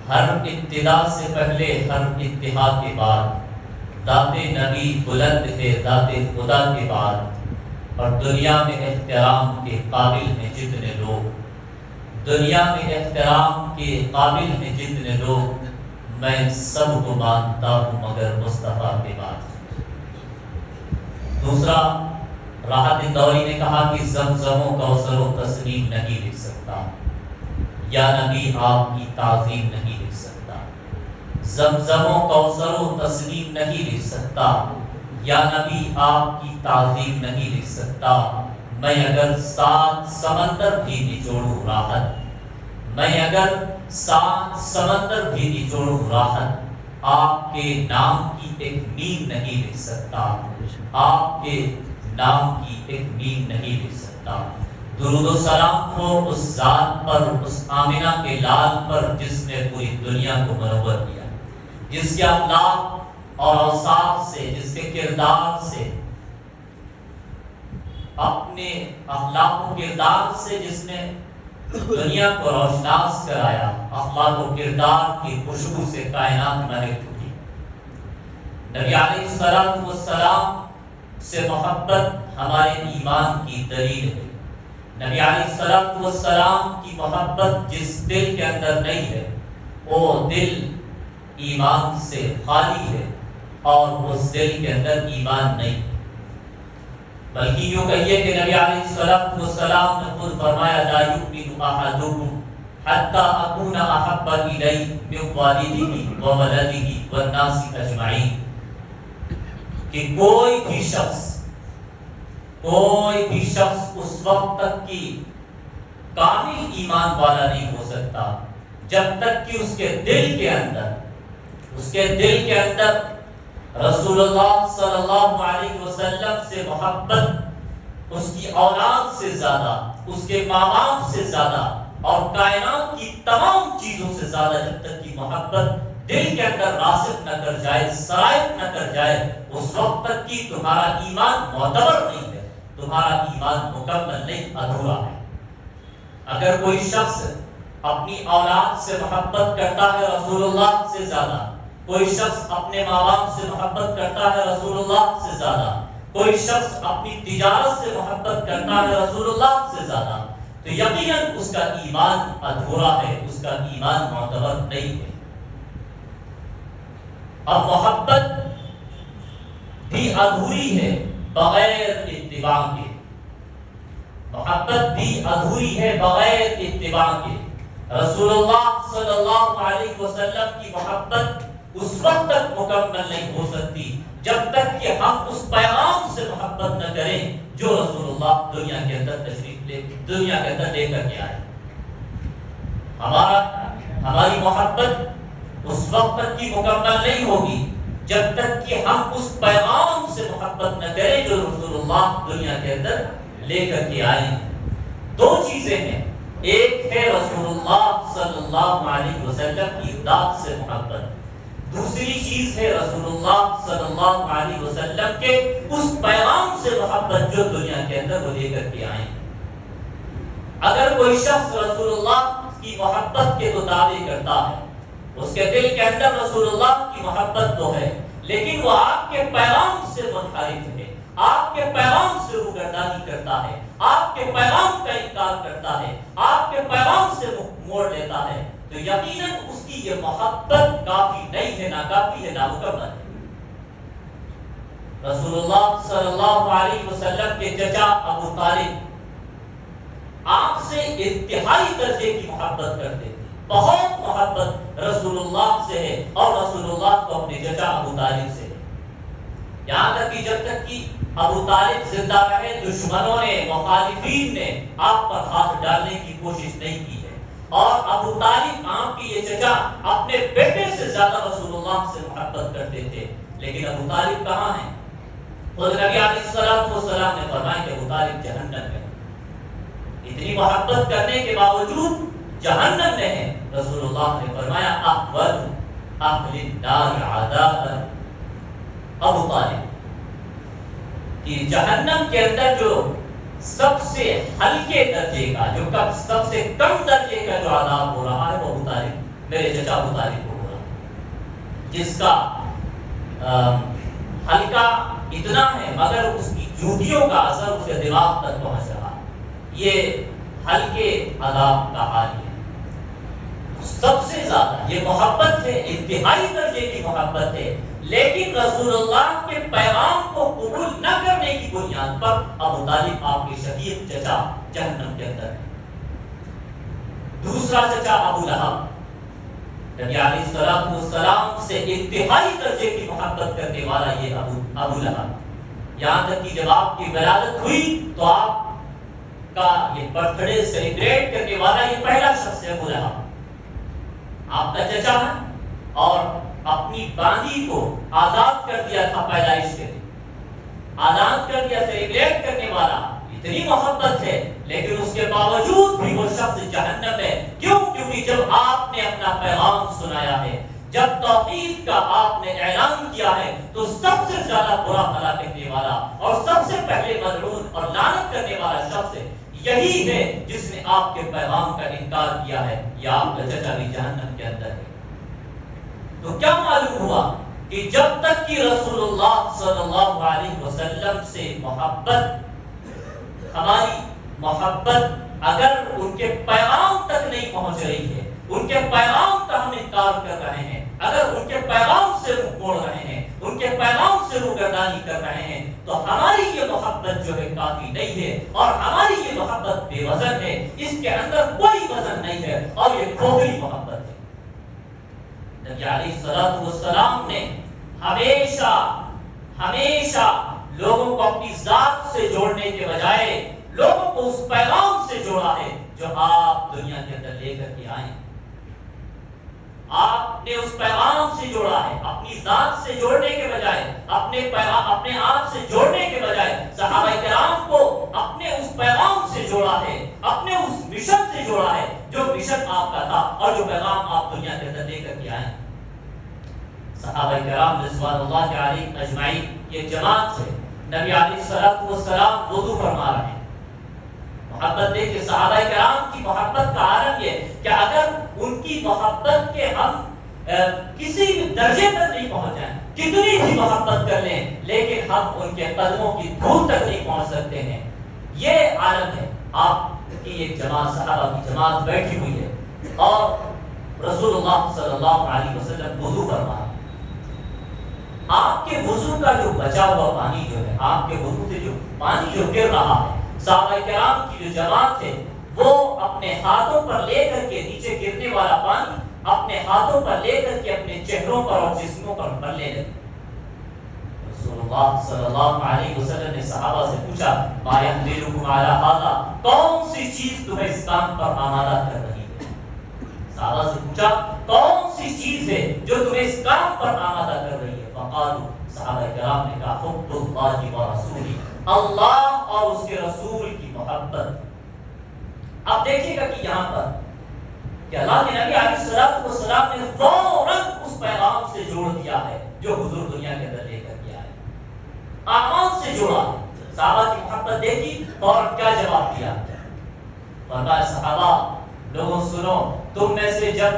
ہر ابتدا سے پہلے ہر انتہا کے بعد ذات نبی بلند ہے ذات خدا کے بعد، اور دنیا میں احترام کے قابل ہیں جتنے لوگ، دنیا میں احترام کے قابل ہیں جتنے لوگ، میں سب کو مانتا ہوں مگر مصطفیٰ کے بعد۔ دوسرا، راحت دوری نے کہا کہ زمزم و کوثر و تسلیم نہیں لکھ سکتا، یا نبی آپ کی تعظیم نہیں لکھ سکتا، زمزم و کوثر و تسلیم نہیں لکھ سکتا، یا نبی آپ کی تعظیم نہیں لکھ سکتا۔ میں اگر 7 سمندر بھی نچوڑوں راحت، میں اگر 7 سمندر بھی نچوڑوں راحت، آپ کے نام کی ایک میم نہیں لکھ سکتا، آپ کے نام کی ایک میم نہیں لکھ سکتا۔ درود و سلام ہو اس ذات پر، اس آمنہ کے لال پر جس نے پوری دنیا کو منور کیا، جس کے اخلاق اور اوصاف سے، جس کے کردار سے، اپنے اخلاق و کردار سے جس نے دنیا کو روشناس کرایا، اخلاق و کردار کی خوشبو سے کائنات مہک اٹھی۔ نبی علیہ السلام سے محبت ہمارے ایمان کی دلیل ہے۔ نبی علیہ السلام کی محبت جس دل کے اندر نہیں ہے وہ دل ایمان سے خالی ہے، اور اس دل کے اندر ایمان نہیں ہے۔ بلکہ یوں کہیے کہ نبی علیہ السلام نے خود فرمایا لا یؤمن احدکم حتی اکون احب الیہ من والدہ وولدہ والناس اجمعین، کہ کوئی بھی شخص اس وقت تک کی کامل ایمان والا نہیں ہو سکتا جب تک کہ اس کے دل کے اندر رسول اللہ صلی اللہ علیہ وسلم سے محبت اس کی اولاد سے زیادہ، اس کے ماں باپ سے زیادہ، اور کائنات کی تمام چیزوں سے زیادہ جب تک کی محبت دل کے اندر راسخ نہ کر جائے، سرائت نہ کر جائے، اس وقت تک کی تمہارا ایمان معتبر نہیں ہے، تمہارا ایمان مکمل نہیں، ادھورا ہے۔ اگر کوئی شخص اپنی اولاد سے محبت کرتا ہے رسول اللہ سے زیادہ، کوئی شخص اپنے ماں باپ سے محبت کرتا ہے رسول اللہ سے زیادہ، کوئی شخص اپنی تجارت سے محبت کرتا ہے رسول اللہ سے زیادہ، تو یقیناً اس کا ایمان ادھورا ہے، اس کا ایمان معتبر نہیں ہے۔ اب محبت بھی ادھوری ہے بغیر اتباع کے، محبت بھی ادھوری ہے بغیر اتباع کے۔ رسول اللہ صلی اللہ علیہ وسلم کی محبت اس وقت تک مکمل نہیں ہو سکتی جب تک کہ ہم اس پیغام سے محبت نہ کریں جو رسول اللہ دنیا کے اندر لے کر کے آئے۔ ہماری محبت اس وقت تک کی مکمل نہیں ہوگی جب تک کہ ہم اس پیغام سے محبت نہ کریں جو رسول اللہ دنیا کے اندر لے کر کے آئے۔ 2 چیزیں ہیں، ایک ہے رسول اللہ صلی اللہ علیہ وسلم کی ذات سے محبت، دوسری چیز ہے رسول اللہ صلی اللہ علیہ وسلم کے اس پیغام سے محبت جو دنیا کے اندر وہ لے کر کے آئے۔ اگر کوئی شخص رسول اللہ کی محبت کے تو دعوے کرتا ہے، اس کے دل کے اندر رسول اللہ کی محبت تو ہے، لیکن وہ آپ کے پیغام سے منحرف ہے، آپ کے پیغام سے روگردانی کرتا ہے، آپ کے پیغام کا انکار کرتا ہے، آپ کے پیغام سے موڑ لیتا ہے، تو یقیناً اس کی یہ محبت کافی نہیں ہے، ناکافی ہے، نامکمل ہے۔ رسول اللہ صلی اللہ علیہ وسلم کے چچا ابو طالب آپ سے انتہائی درجے کی محبت کرتے تھے، بہت محبت رسول اللہ سے ہے، اور رسول اللہ کو اپنے چچا ابو طالب سے ہے، یہاں تک کہ جب تک کہ ابو طالب زندہ رہے دشمنوں نے، مخالفین نے آپ پر ہاتھ ڈالنے کی کوشش نہیں کی ہے، اور ابو طالب آپ کی یہ چچا اپنے بیٹے سے زیادہ رسول اللہ سے محبت کرتے تھے، لیکن ابو طالب کہاں ہیں؟ خود نبی علیہ السلام نے فرمایا کہ ابو طالب جہنم میں، اتنی محبت کرنے کے باوجود جہنم میں ہے۔ رسول اللہ نے فرمایا احول اہل النار عذابا ابو طالب، کہ جہنم کے اندر جو سب سے ہلکے درجے کا، جو سب سے کم درجے کا جو عذاب ہو رہا ہے وہ ابو طالب میرے چچا ابو طالب کو ہو رہا، جس کا حلقہ اتنا ہے مگر اس کی جوتیوں کا اثر اس کے دماغ تک پہنچ رہا۔ یہ حلقے عذاب کا حال ہے۔ سب سے زیادہ یہ محبت ہے، انتہائی درجے کی محبت ہے، لیکن رسول اللہ کے پیغام کو قبول نہ کرنے کی بنیاد پر ابو طالب آپ کے شقیق چچا جہنم کے اندر ہے۔ دوسرا چچا ابو لہب، نبی علیہ السلام سے انتہائی درجے کی محبت کرنے والا یہ ابو لہب، یہاں تک کہ جب آپ کی ولادت ہوئی تو آپ کا یہ برتھ ڈے سیلیبریٹ کرنے والا یہ پہلا شخص ہے ابو لہب، آپ کا چچا ہے، اور اپنی باندی کو آزاد کر دیا تھا پیدائش کے، آزاد کر دیا، سیلیبریٹ کرنے والا، اتنی محبت ہے، لیکن اس کے باوجود بھی وہ شخص جہنم ہے۔ کیوں؟ کیونکہ جب آپ نے اپنا پیغام سنایا ہے، جب توحید کا آپ نے اعلان کیا ہے، تو سب سے زیادہ برا بھلا کہنے والا اور سب سے پہلے ملعون اور لعنت کرنے والا شخص یہی ہے جس نے آپ کے پیغام کا انکار کیا ہے، یا آپ کا چچا بھی جہنم کے اندر ہے۔ تو کیا معلوم ہوا کہ جب تک کہ رسول اللہ صلی اللہ علیہ وسلم سے محبت، ہماری محبت اگر ان کے پیغام تک نہیں پہنچ رہی ہے، ان کے پیغام کا ہم انکار کر رہے ہیں، اگر ان کے پیغام سے منہ موڑ رہے ہیں، ان کے پیغام سے روگردانی کر رہے ہیں، تو ہماری یہ محبت جو ہے کافی نہیں ہے، اور ہماری یہ محبت بے وزن ہے، اس کے اندر کوئی وزن نہیں ہے، اور یہ کھوکھلی محبت ہے۔ نبی علیہ السلام نے ہمیشہ لوگوں کو اپنی ذات سے جوڑنے کے بجائے لوگوں کو اس پیغام سے جوڑا ہے جو آپ دنیا کے اندر لے کر کے آئے۔ آپ نے اس پیغام سے جوڑا ہے، اپنی ذات سے جوڑنے کے بجائے، اپنے آپ سے جوڑنے کے بجائے صحابہ کرام کو اپنے اس پیغام سے جوڑا ہے، اپنے اس مشن سے جوڑا ہے جو مشن آپ کا تھا اور جو پیغام آپ دنیا کے اندر لے کر کے آئے۔ صحابہ کرام رضوان اللہ علیہم اجمعین یہ جماعت سے نبی علیہ السلام وضو فرما رہے ہیں۔ محبت دیکھیں، صحابہ کرام کی محبت کا عالم یہ کہ اگر ان کی محبت کے ہم کسی بھی درجے تک نہیں پہنچ جائیں، کتنی بھی محبت کر لیں، لیکن ہم ان کے قدموں کی دھول تک نہیں پہنچ سکتے ہیں۔ یہ عالم ہے۔ آپ کی ایک جماعت، صحابہ کی جماعت بیٹھی ہوئی ہے اور رسول اللہ صلی اللہ علیہ وسلم وضو فرما رہے ہیں۔ آپ کے وضو کا جو بچا ہوا پانی جو ہے، آپ کے وضو سے جو پانی جو گر رہا ہے، صحابہ کرام کی جو جماعت ہے وہ اپنے ہاتھوں پر لے کر کے نیچے گرنے والا پانی اپنے ہاتھوں پر لے کر کے اپنے چہروں پر اور جسموں پر ملنے لگے۔ رسول اللہ صلی اللہ علیہ وسلم نے صحابہ سے پوچھا، ما یحملکم علی ھذا، کون سی چیز تمہیں اس کام پر آمادہ کر رہی ہے؟ صحابہ سے پوچھا کون سی چیز ہے جو تمہیں اس کام پر آمادہ کر رہی ہے؟ فقالوا، صحابہ کرام نے کہا، حب اللہ و رسولہ، اللہ اور اس کے رسول کی محبت۔ اب دیکھیے گا کہ یہاں پر کہ اللہ کے نبی علیہ السلام نے فوراً اس پیغام سے جوڑ دیا ہے جو حضور دنیا کے اندر لے کر کے آئے، اعمال سے جوڑا ہے۔ صحابہ کی محبت دیکھی اور کیا جواب دیا؟ فرمایا، صحابہ لوگوں سنو، تم میں سے اگر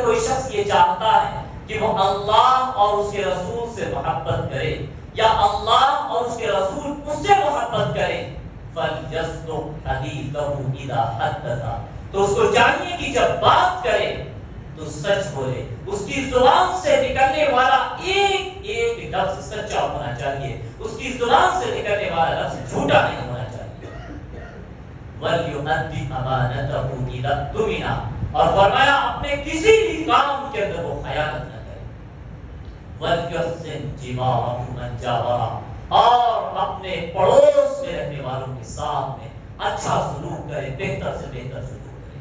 کوئی شخص یہ چاہتا ہے کہ وہ اللہ اور اس کے رسول سے محبت کرے، یا اللہ اور اس کے رسول اس سے محبت کرے، فَلْيَصْدُقْ حَدِيثَهُ إِذَا حَدَّثَ، تو اس کو چاہیے کہ جب بات کرے تو سچ بولے، اس کی زبان سے نکلنے والا ایک ایک لفظ سچا ہونا چاہیے، اس کی زبان سے نکلنے والا لفظ جھوٹا نہیں ہونا چاہیے۔ وَلْيُؤَدِّ أَمَانَتَهُ إِذَا اؤْتُمِنَ، اور فرمایا اپنے کسی بھی کام کے اندر وہ خیانت نہ کرے۔ وَلْيُحْسِنْ جِوَارَهُ مَنْ جَاوَرَهُ، اور اپنے پڑوس میں رہنے والوں کے ساتھ میں اچھا سلوک کرے، بہتر سے بہتر سلوک کرے۔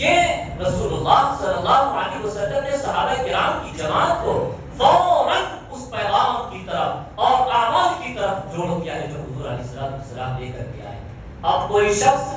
یہ رسول اللہ صلی اللہ علیہ وسلم نے صحابہ کرام کی جماعت کو فوراً اس پیغام کی طرف اور اعمال کی طرف جوڑ دیا ہے جو حضور علیہ السلام لے کر کے آئے۔ اب کوئی شخص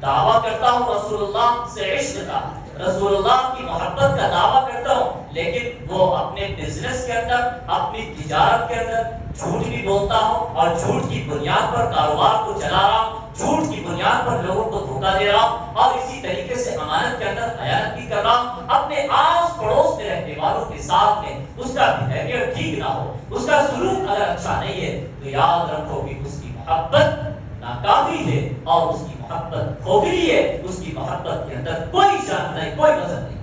دعویٰ کرتا ہوں رسول اللہ سے عشق کا، رسول اللہ کی محبت کا دعویٰ کرتا ہوں، لیکن وہ اپنے بزنس کے اندر، اپنی تجارت کے اندر جھوٹ بھی بولتا ہوں اور جھوٹ کی بنیاد پر کاروبار کو چلا رہا ہوں، جھوٹ کی بنیاد پر لوگوں کو دھوکہ دے رہا ہوں، اور اسی طریقے سے امانت کے اندر خیانت بھی کر رہا ہوں، اپنے آس پڑوس میں رہنے والوں کے ساتھ میں اس کا بیہیویئر ٹھیک نہ ہو، اس کا سلوک اگر اچھا نہیں ہے، تو یاد رکھو کہ اس کی محبت ناکافی ہے اور اس کی محبت کھوکھلی ہے، اس کی محبت کے اندر کوئی جان نہیں، کوئی نظر نہیں۔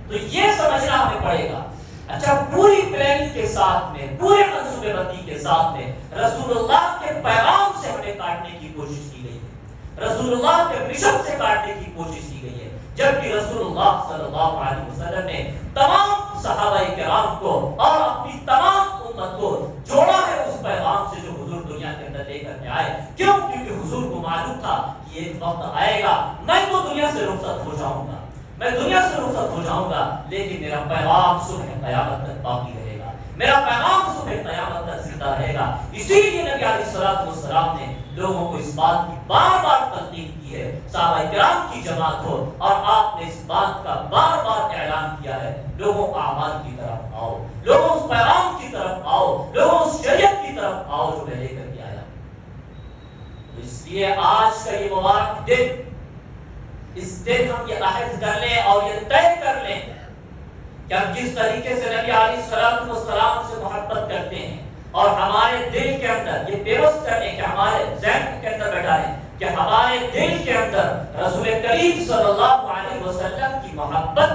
تو یہ سمجھنا ہمیں پڑے گا۔ اچھا، پوری پلاننگ کے ساتھ میں، پورے منصوبے بندی کے ساتھ میں رسول اللہ کے پیغام سے ہمیں کاٹنے کی کوشش کی گئی ہے، رسول اللہ کے مشن سے کاٹنے کی کوشش کی گئی ہے، جبکہ رسول اللہ صلی اللہ علیہ وسلم نے تمام صحابہ کرام کو اور اپنی تمام امت کو جوڑا ہے اس پیغام سے جو حضور دنیا کے اندر لے کر کے آئے۔ کیوں؟ کیونکہ حضور کو معلوم تھا کہ ایک وقت آئے گا میں تو دنیا سے رخصت ہو جاؤں گا، میں دنیا سے رخصت ہو جاؤں گا، لیکن میرا پیغام صبح قیامت تک باقی رہے گا، میرا پیغام صبح قیامت تک زندہ رہے گا۔ اسی لیے نبی علیہ الصلوۃ والسلام نے لوگوں کو اس بات کی بار بار تلقین کی ہے، صحابہ کرام کی جماعت ہو، اور آپ نے اس بات کا بار بار اعلان کیا ہے، لوگوں اعمال کی طرف آؤ، لوگوں اس پیغام کی طرف آؤ، لوگوں اس شریعت کی طرف آؤ جو میں لے کر کے آیا۔ تو اس لیے آج کا یہ مبارک دن، اس دن ہم یہ عہد کر لیں اور یہ طے کر لیں کہ ہم جس طریقے سے نبی علیہ الصلوۃ والسلام سے محبت کرتے ہیں اور ہمارے دل کے اندر یہ پیوست کریں کہ ہمارے ذہن کے اندر بیٹھا ہے کہ ہمارے دل کے اندر رسول کریم صلی اللہ علیہ وسلم کی محبت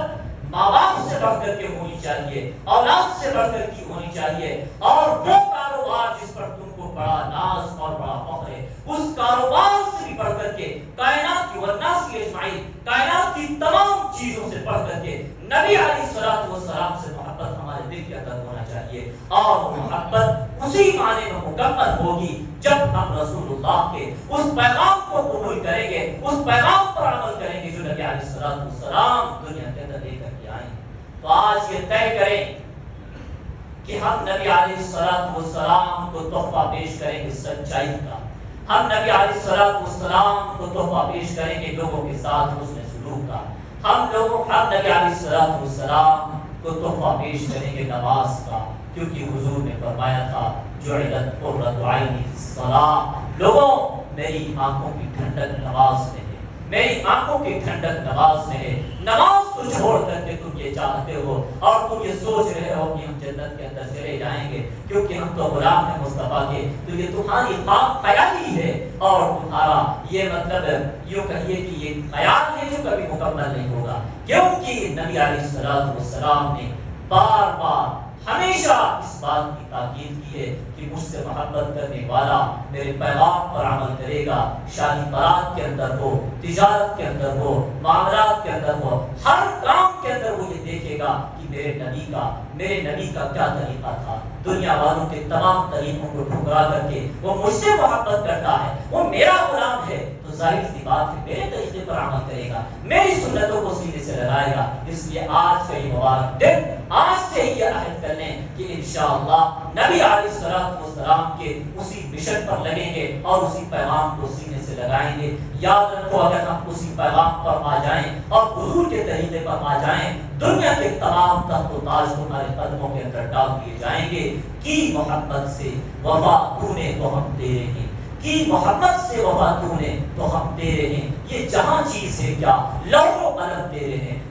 ماں باپ سے بڑھ کر کے ہونی چاہیے، اولاد سے بڑھ کر کی ہونی چاہیے، اور وہ کاروبار جس پر تم کو بڑا ناز اور بڑا فخر ہے، اس کاروبار سے بھی بڑھ کر کے کائنات کی والناس کی اجمعین، کائنات کی تمام چیزوں سے بڑھ کر کے نبی علیہ الصلوۃ والسلام سے محبت ہمارے دل کے اندر ہونا چاہیے، اور وہ محبت اسی معنی میں مکمل ہوگی جب ہم رسول اللہ کے اس پیغام کو قبول کریں گے، اس پیغام پر عمل کریں گے جو نبی علیہ الصلوۃ والسلام دنیا کے اندر لے کر کے آئے۔ تو آج یہ طے کریں کہ ہم نبی علیہ الصلوۃ والسلام کو تحفہ پیش کریں گے سچائی کا، ہم نبی علیہ الصلوۃ والسلام کو تحفہ پیش کریں گے لوگوں کے ساتھ حسن سلوک کا، ہم نبی علیہ الصلوۃ والسلام کو تحفہ پیش کریں گے نماز کا، کیونکہ حضور نے فرمایا تھا جعلت قرۃ عینی فی الصلاۃ، لوگوں میری آنکھوں کی ٹھنڈک نماز میں ہے، میری آنکھوں کی ٹھنڈک نماز میں ہے۔ نماز کو چھوڑ کر کے تم یہ چاہتے ہو اور تم یہ سوچ رہے ہو کہ ہم جنت کے اندر چلے جائیں گے کیونکہ ہم تو غلام ہیں مصطفیٰ کے، تو یہ تمہاری خواب خیالی ہے، اور تمہارا یہ مطلب یوں کہیے کہ یہ خیال ہے جو کبھی مکمل نہیں ہوگا، کیونکہ نبی علیہ الصلوۃ والسلام نے بار بار ہمیشہ اس بات کی تاکید کی ہے کہ مجھ سے محبت کرنے والا میرے پیغام پر عمل کرے گا، شادی بارات کے اندر ہو، تجارت کے اندر ہو، معاملات کے اندر ہو، ہر کام کے اندر وہ یہ دیکھے گا کہ میرے نبی کا کیا طریقہ تھا، دنیا والوں کے تمام طریقوں کو ٹھکرا کر کے وہ مجھ سے محبت کرتا ہے، وہ میرا غلام ہے، تو ظاہر سی بات ہے میرے طریقے پر عمل کرے گا، میری سنتوں کو سینے سے لگائے گا۔ اس لیے آج کا یہ مبارک دن، آج سے ہی یہ عہد کر لیں کہ انشاءاللہ نبی علیہ الصلوۃ والسلام کے اسی مشن پر لگیں گے اور اسی پیغام کو سینے سے لگائیں گے۔ یاد رکھو، اگر ہم اسی پیغام پر آ جائیں اور حضور کے طریقے پر آ جائیں، دنیا کے تمام تخت و تاج ہمارے قدموں کے اندر ڈال دیے جائیں گے۔ کی محبت سے وفا تو نے تو ہم تیرے ہیں، کی محبت سے وفا تو نے تو ہم تیرے ہیں، یہ جہاں چیز ہے کیا لوح و قلم تیرے ہیں،